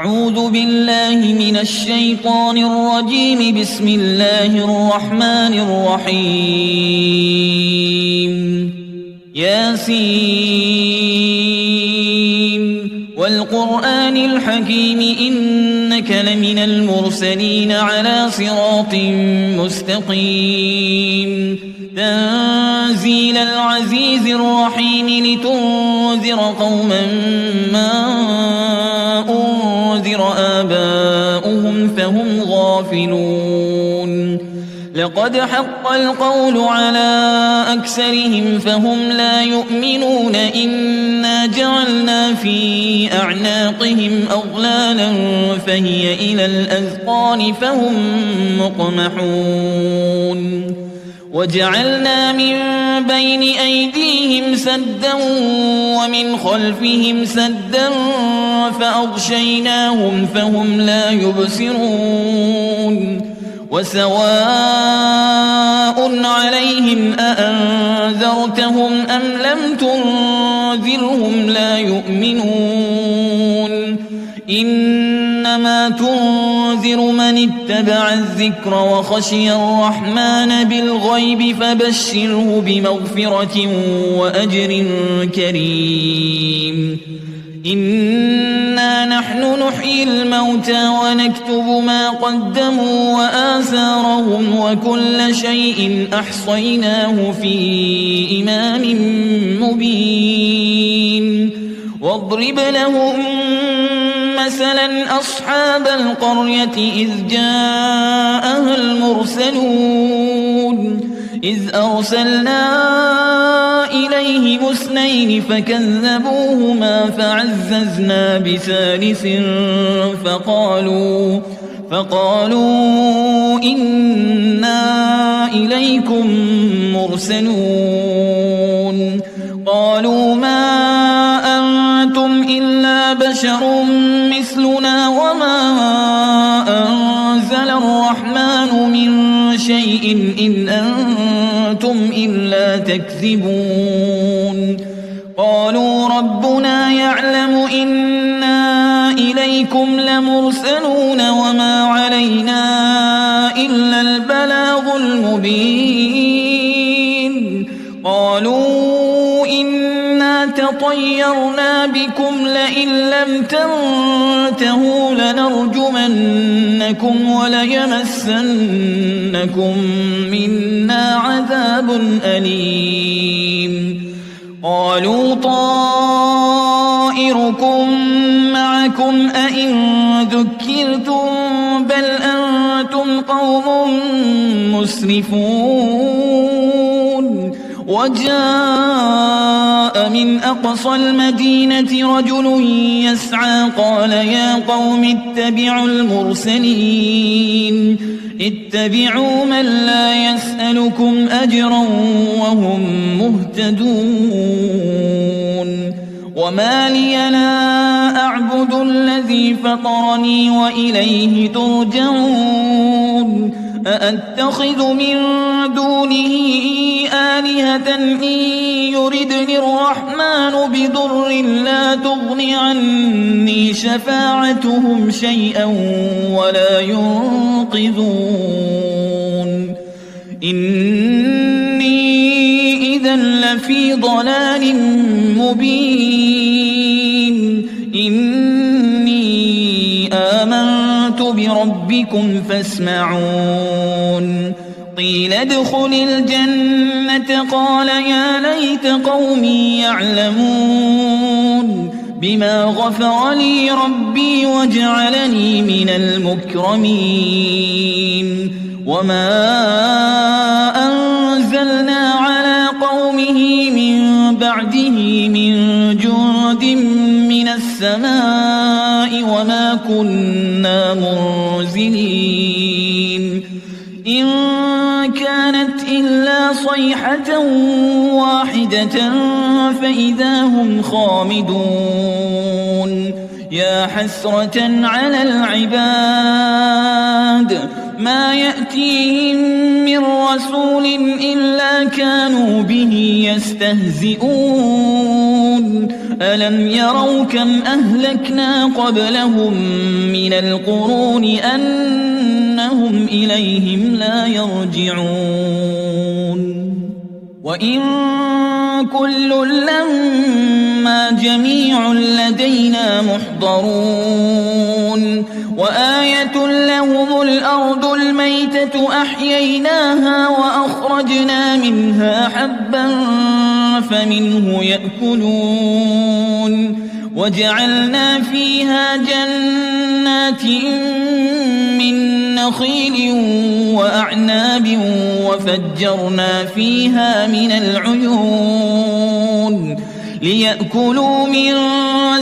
أعوذ بالله من الشيطان الرجيم. بسم الله الرحمن الرحيم. ياسين والقرآن الحكيم إنك لمن المرسلين على صراط مستقيم. تنزيل العزيز الرحيم لتنذر قوما ما أنذر آباؤهم فهم غافلون. لقد حق القول على أكثرهم فهم لا يؤمنون. إنا جعلنا في أعناقهم أغلالا فهي إلى الأذقان فهم مقمحون. وجعلنا من بين أيديهم سدا ومن خلفهم سدا فأغشيناهم فهم لا يبصرون. وسواء عليهم أأنذرتهم أم لم تنذرهم لا يؤمنون. إنما تنذر من اتبع الذكر وخشي الرحمن بالغيب فبشره بمغفرة وأجر كريم. إنا نحن نحيي الموتى ونكتب ما قدموا وآثارهم وكل شيء أحصيناه في إمام مبين. واضرب لهم مثلا أصحاب القرية إذ جاءها المرسلون. إذ أرسلنا إليهم اثنين فكذبوهما فعززنا بثالث فقالوا إنا إليكم مرسلون. قالوا ما أنتم إلا بشر مثلنا وما أنزل الرحمن من شيء إن أنتم إلا تكذبون. قالوا ربنا يعلم إنا إليكم لمرسلون وما علينا إلا البلاغ المبين. قالوا إنا تطيرنا بكم لئن لم تنتهوا لنرجمنكم وليمسنكم منا عذاب أليم. قالوا طائركم معكم أئن ذكرتم بل أنتم قوم مسرفون. وجاء من أقصى المدينة رجل يسعى قال يا قوم اتبعوا المرسلين. اتبعوا من لا يسألكم أجرا وهم مهتدون. وما لي لا أعبد الذي فطرني وإليه ترجعون. أأتخذ من دونه آلهة إن يردني الرحمن بضر لا تغن عني شفاعتهم شيئا ولا ينقذون. إني إذا لفي ضلال مبين. إني آمنت بربكم فاسمعون. قيل ادخل الجنة قال يا ليت قومي يعلمون بما غفر لي ربي وجعلني من المكرمين. وما أنزلنا على قومه من بعده من جند من السماء وما كنا منزلين. إن كانت إلا صيحة واحدة فإذا هم خامدون. يا حسرة على العباد ما يأتيهم من رسول إلا كانوا به يستهزئون. ألم يروا كم أهلكنا قبلهم من القرون أنهم إليهم لا يرجعون وإن كل لما جميع لدينا محضرون وآية لهم الأرض الميتة أحييناها وأخرجنا منها حبا فمنه يأكلون وجعلنا فيها جنات من نخيل وأعناب وفجرنا فيها من العيون ليأكلوا من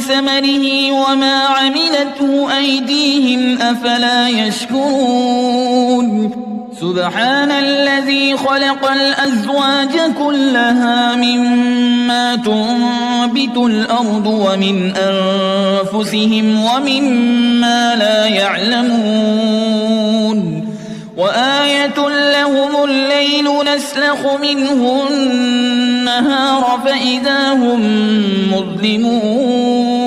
ثمره وما عملته أيديهم أفلا يشكرون سبحان الذي خلق الأزواج كلها مما تنبت الأرض ومن أنفسهم ومما لا يعلمون وآية لهم الليل نسلخ منه النهار فإذا هم مظلمون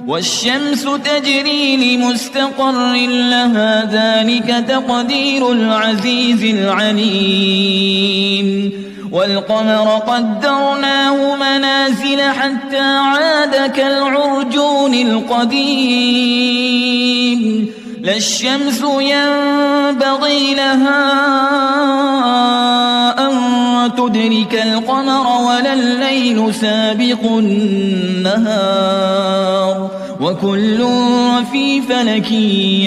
والشمس تجري لمستقر لها ذلك تقدير العزيز العليم والقمر قدرناه منازل حتى عاد كالعرجون القديم لا الشمس ينبغي لها أن تدرك القمر ولا الليل سابق النهار وكل في فلك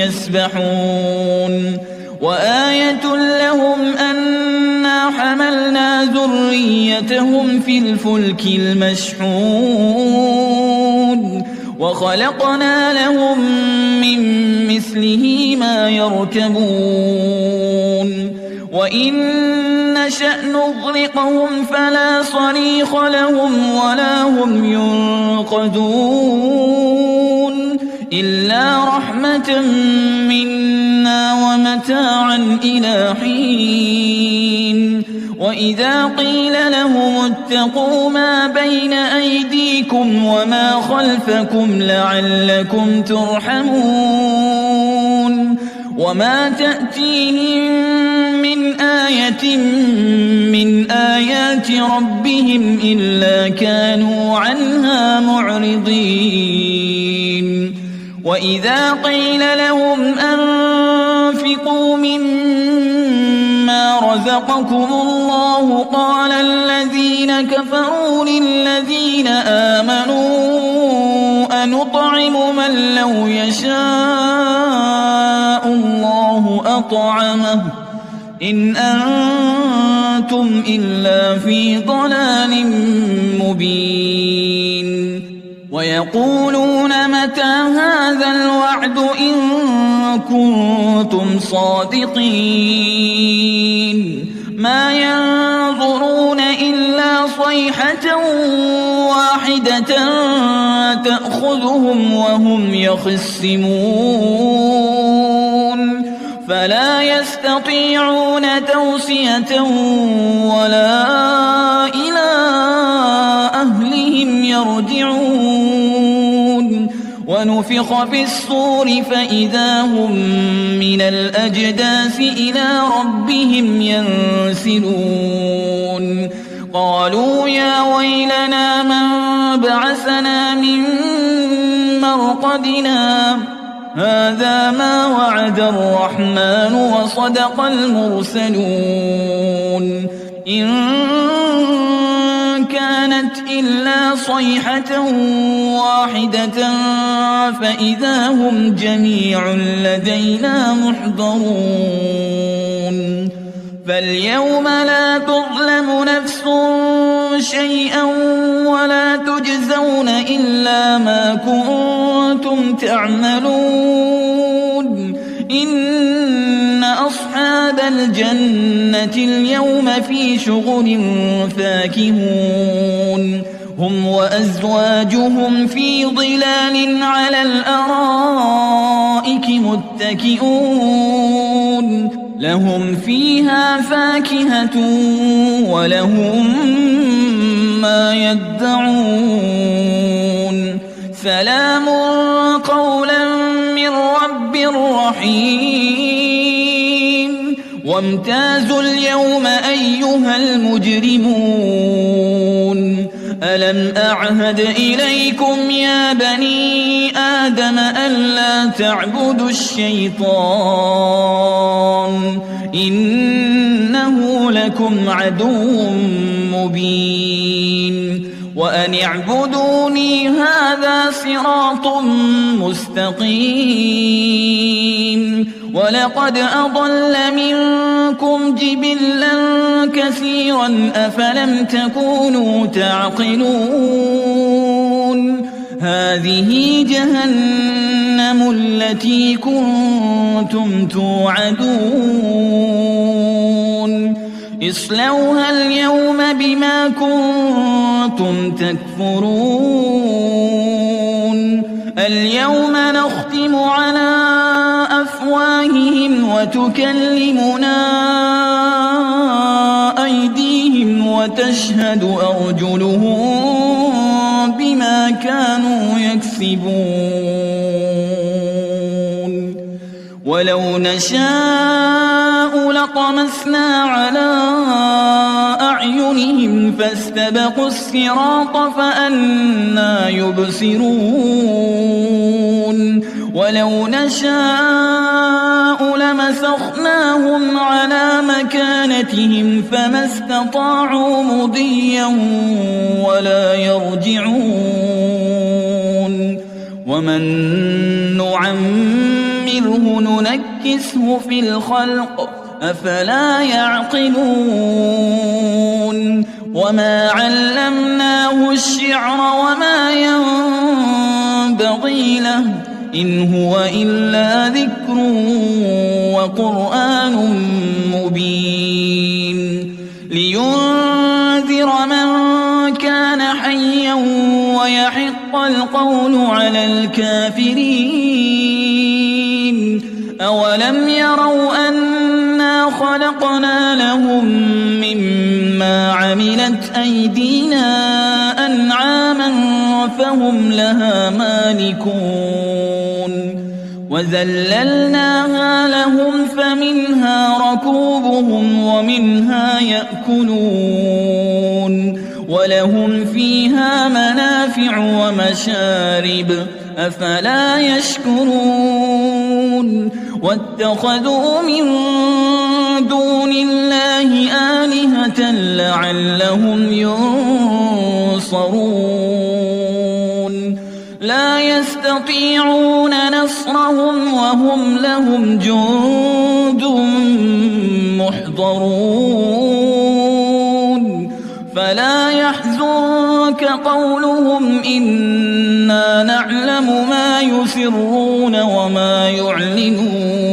يسبحون وآية لهم أنا حملنا ذريتهم في الفلك المشحون وخلقنا لهم من مثله ما يركبون وإن نشأ نغرقهم فلا صريخ لهم ولا هم ينقذون إلا رحمة منا ومتاعا إلى حين وإذا قيل لهم اتقوا ما بين أيديكم وما خلفكم لعلكم ترحمون وما تأتيهم من آية من آيات ربهم إلا كانوا عنها معرضين وإذا قيل لهم أنفقوا مما رزقكم الله قال الذين كفروا للذين آمنوا أنطعم من لو يشاء الله أطعمه إن أنتم إلا في ضلال مبين ويقولون متى هذا الوعد إن كنتم صادقين ما ينظرون إلا صيحة واحدة تأخذهم وهم يخصمون فلا يستطيعون توصية ولا إلى أهلهم يرجعون ونفخ في الصور فإذا هم من الأجداث إلى ربهم ينسلون قالوا يا ويلنا من بعثنا من مرقدنا هذا ما وعد الرحمن وصدق المرسلون إن كانت إلا صيحة واحدة فإذا هم جميع لدينا محضرون فاليوم لا تظلم نفس شيئا ولا تجزون إلا ما كنتم تعملون إن أصحاب الجنة اليوم في شغل فاكهون هم وأزواجهم في ظلال على الأرائك متكئون لهم فيها فاكهة ولهم ما يدعون سلام قولا من رب رحيم وامتازوا اليوم أيها المجرمون ألم أعهد إليكم يا بني آدم ألا تعبدوا الشيطان إنه لكم عدو مبين وأن اعبدوني هذا صراط مستقيم ولقد أضل منكم جبلا كثيرا أفلم تكونوا تعقلون هذه جهنم التي كنتم توعدون اصلوها اليوم بما كنتم تكفرون اليوم نختم على أفواههم وتكلمنا أيديهم وتشهد أرجلهم بما كانوا يكسبون ولو نشاء لطمسنا على أعينهم فاستبقوا الصراط فأنى يبصرون ولو نشاء لمسخناهم على مكانتهم فما استطاعوا مضيا ولا يرجعون ومن نعمره ننكسه في الخلق أفلا يعقلون وما علمناه الشعر وما ينبغي له إن هو إلا ذكر وقرآن مبين لينذر من كان حيا ويحق القول على الكافرين أولم يروا أنا خلقنا لهم مما عملت أيدينا أنعاما فهم لها مالكون وذللناها لهم فمنها ركوبهم ومنها يأكلون ولهم فيها منافع ومشارب أفلا يشكرون واتخذوا من دون الله آلهة لعلهم ينصرون لا يستطيعون نصرهم وهم لهم جند محضرون فلا يحزنك قولهم إنا نعلم ما يسرون وما يعلنون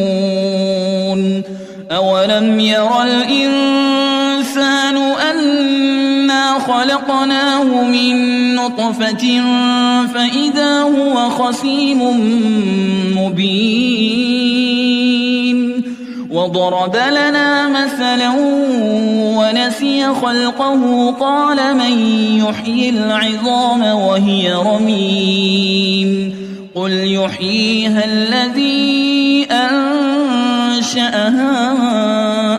أولم ير الإنسان أنا خلقناه من نطفة فإذا هو خصيم مبين وضرب لنا مثلا ونسي خلقه قال من يحيي العظام وهي رميم قل يحييها الذي أنشأها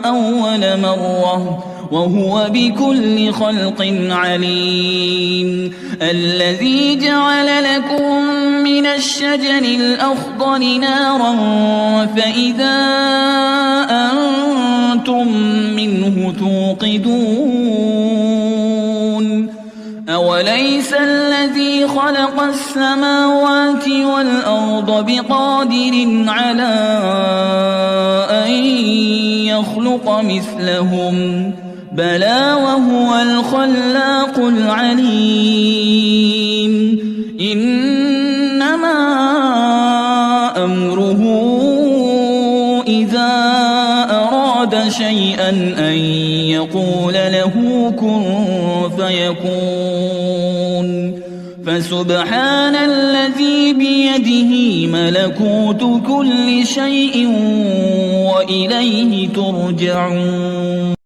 أول مرة وهو بكل خلق عليم الذي جعل لكم من الشجر الأخضر نارا فإذا أنتم منه توقدون أوليس الذي خلق السماوات والأرض بقادر على أن يخلق مثلهم بلى وهو الخلاق العليم إنما أمره إذا أراد شيئا أن يقول له كن فيكون فسبحان الذي بيده ملكوت كل شيء وإليه ترجعون.